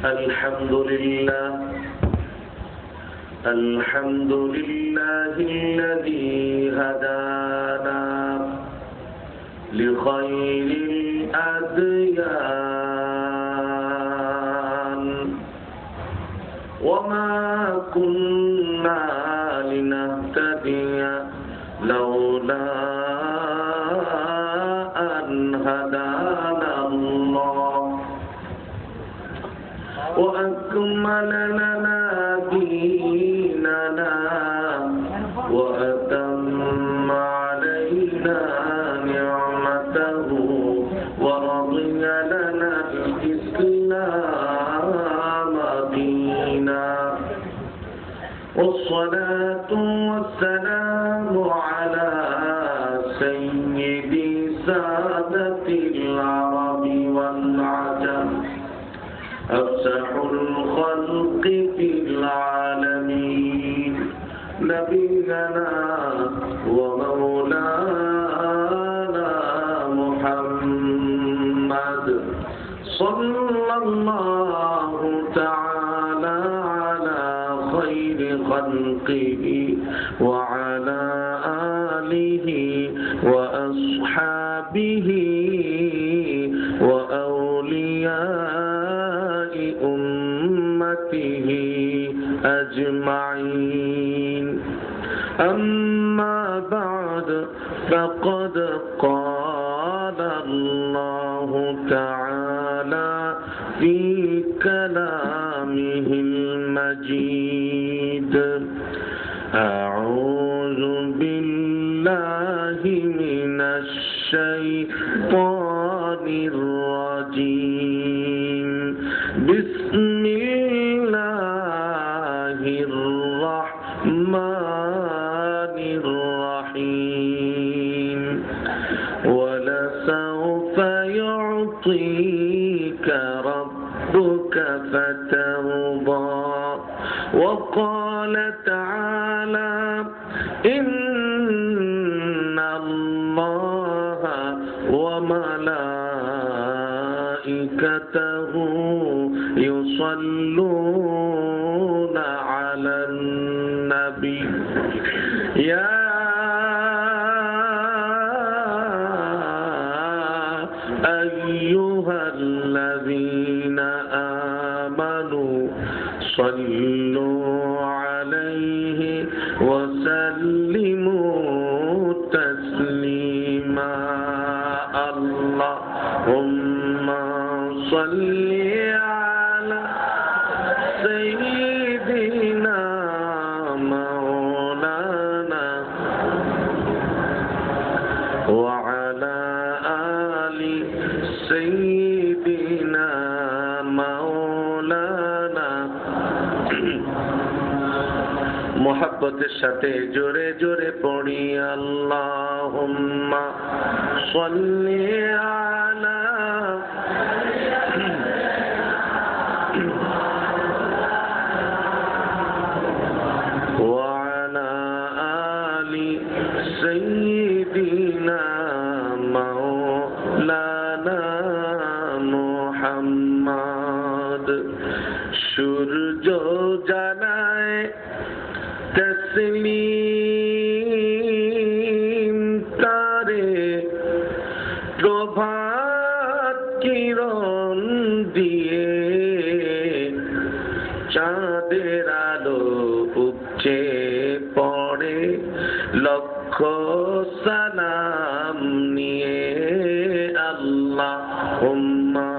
الحمد لله الذي هدانا لخير الأديان وما كنا لنهتدي لولا أن هدانا الله وأكمل لنا ديننا وأتم علينا نعمته ورضي لنا الإسلام دينا والصلاة والسلام على سيد سادة العرب والعجم أفسح الخلق في العالمين نبينا ومولانا محمد صلى الله تعالى على خير خلقه وعلى آله وأصحابه وأولياء أمته أجمعين أما بعد فقد قال الله تعالى في كلامه المجيد أعوذ بالله من الشيطان الرجيم بسم الله الرحمن الرحيم ولسوف يعطيك ربك فترضى وقال تعالى إن الله وملائكته يصلون على النبي يا أيها الذين آمنوا صلوا عليه وسلموا تسليما اللهم صل على سيدنا مولانا وعلى آل سيدنا مولانا মোহাব্বতের সাথে জোরে জোরে পড়ি আল্লাহুম্মা সাল্লি আলা ওয়া আলা আলি সাইয়্যিদিনা মাওলানা মুহাম্মদ সূর্য জানায় তসলিম তারে প্রভাত কিরণ দিয়ে চাঁদের আলো উপচে পড়ে লক্ষ সালাম নিয়ে আল্লাহুম্মা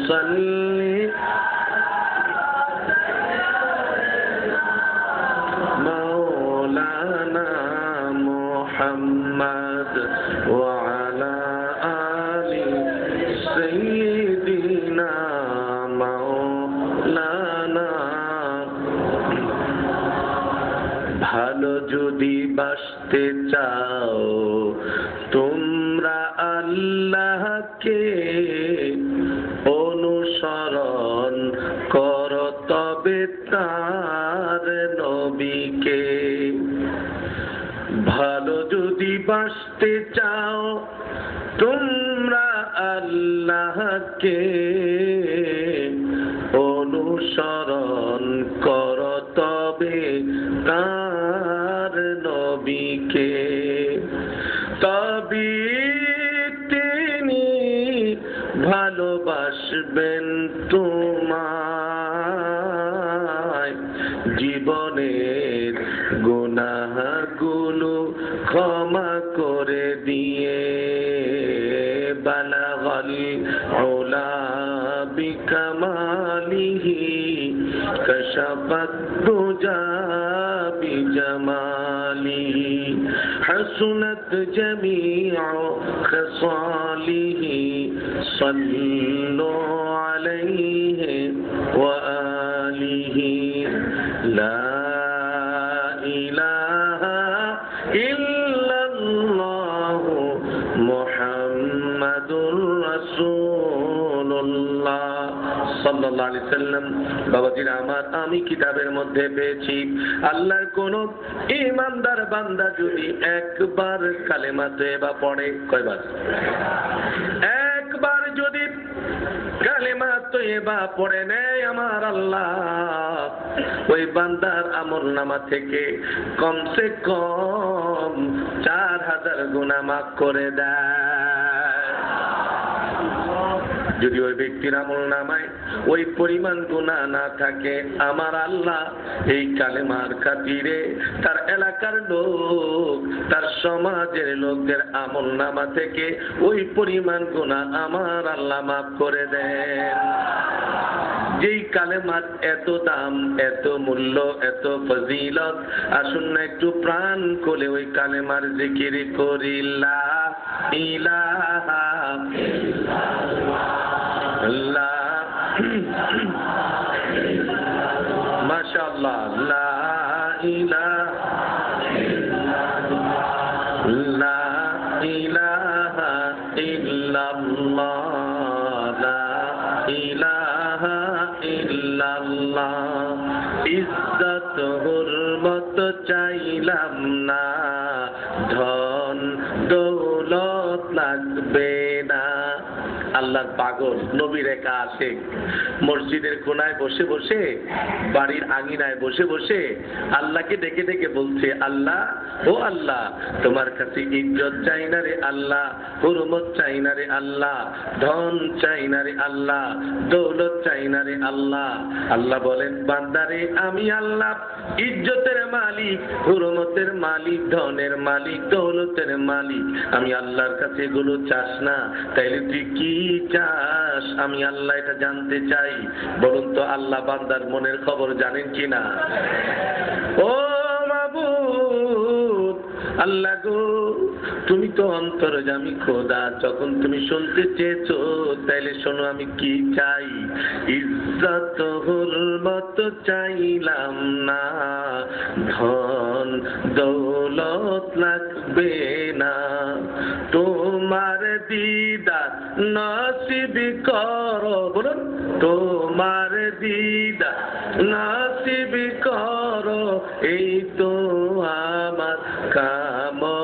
সাল্লি محمد وعلى آل سيدنا مولانا ভালো যদি বাসতে চাও তোমরা আল্লাহকে অনুসরণ করো তবে তার নবীকে ভালো যদি বাসতে চাও তোমরা আল্লাহকে অনুসরণ কর তবে তার নবীকে, তবে তিনি ভালোবাসবেন তোমায়, জীবনের গুনাহগুলো ক্ষমা করে দিয়ে। বালাগাল উলা বিকামালিহি কাশাফাত দুজা বিজামালিহি হাসুনাত জামিউ খিসালিহি সাল্লু আলাইহি ওয়া আলিহি। লা ইলাহা ইল্লাল্লাহু মুহাম্মাদুর রাসূলুল্লাহ সাল্লাল্লাহু আলাইহি সাল্লাম। বাবাজিরা আমার, আমি কিতাবের মধ্যে পেয়েছি আল্লাহর কোন ঈমানদার বান্দা যদি একবার কালেমা তয়্যিবা পড়ে, কয়বার? একবার যদি কালেমা তয়্যিবা পড়ে নেয় আমার আল্লাহ ওই বান্দার আমলনামা থেকে কমসে কম 4000 গুনাহ মাফ করে দেয়। যদি ওই ব্যক্তির আমলনামায় ওই পরিমাণ গুনাহ না থাকে, আমার আল্লাহ এই কালেমার খাতিরে তার এলাকার লোক, তার সমাজের লোকদের আমলনামা থেকে ওই পরিমাণ গুনাহ আমার আল্লাহ মাফ করে দেন। যেই কালেমার এত দাম, এত মূল্য, এত ফজিলত, আসুন না একটু প্রাণ খুলে ওই কালেমার জিকির করি। লা ইলাহা ইল্লাল্লাহ, মাশাআল্লাহ, লা ইলাহা ইল্লাল্লাহ, লা ইলাহা ইল্লাল্লাহ। ইজ্জত হুরমত চাইলাম না, ধন দৌলত লাগবে না। আল্লাহর পাগল নবীর একা আশিক মসজিদের কোনায় বসে বসে, বাড়ির আঙিনায় বসে বসে আল্লাহকে ডেকে ডেকে বলছে, আল্লাহ ও আল্লাহ, তোমার কাছে ইজ্জত চাই না রে আল্লাহ, হুরমত চাই না রে আল্লাহ, ধন চাই না রে আল্লাহ, দৌলত চাই না রে আল্লাহ। আল্লাহ বলেন, বান্দারে আমি আল্লাহ ইজ্জতের মালিক, হুরমতের মালিক, ধনের মালিক, দৌলতের মালিক। আমি আল্লাহর কাছে এগুলো চাস না, তাইলে তুই কি চাস? আমি আল্লাহ এটা জানতে চাই। বলুন তো আল্লাহ বান্দার মনের খবর জানেন কিনা? ও মাবুদ, আল্লাহ গো, তুমি তো অন্তর্যামী খোদা, যখন তুমি শুনতে চেয়েছো তাইলে শোনো আমি কি চাই। ইজ্জত হুরমত চাইলাম না, ধন দৌলত লাগবে না, তোমার দিদার নসিব করো। বলুন, তোমার দিদার নসিব করো, এই তো আমার কামনা।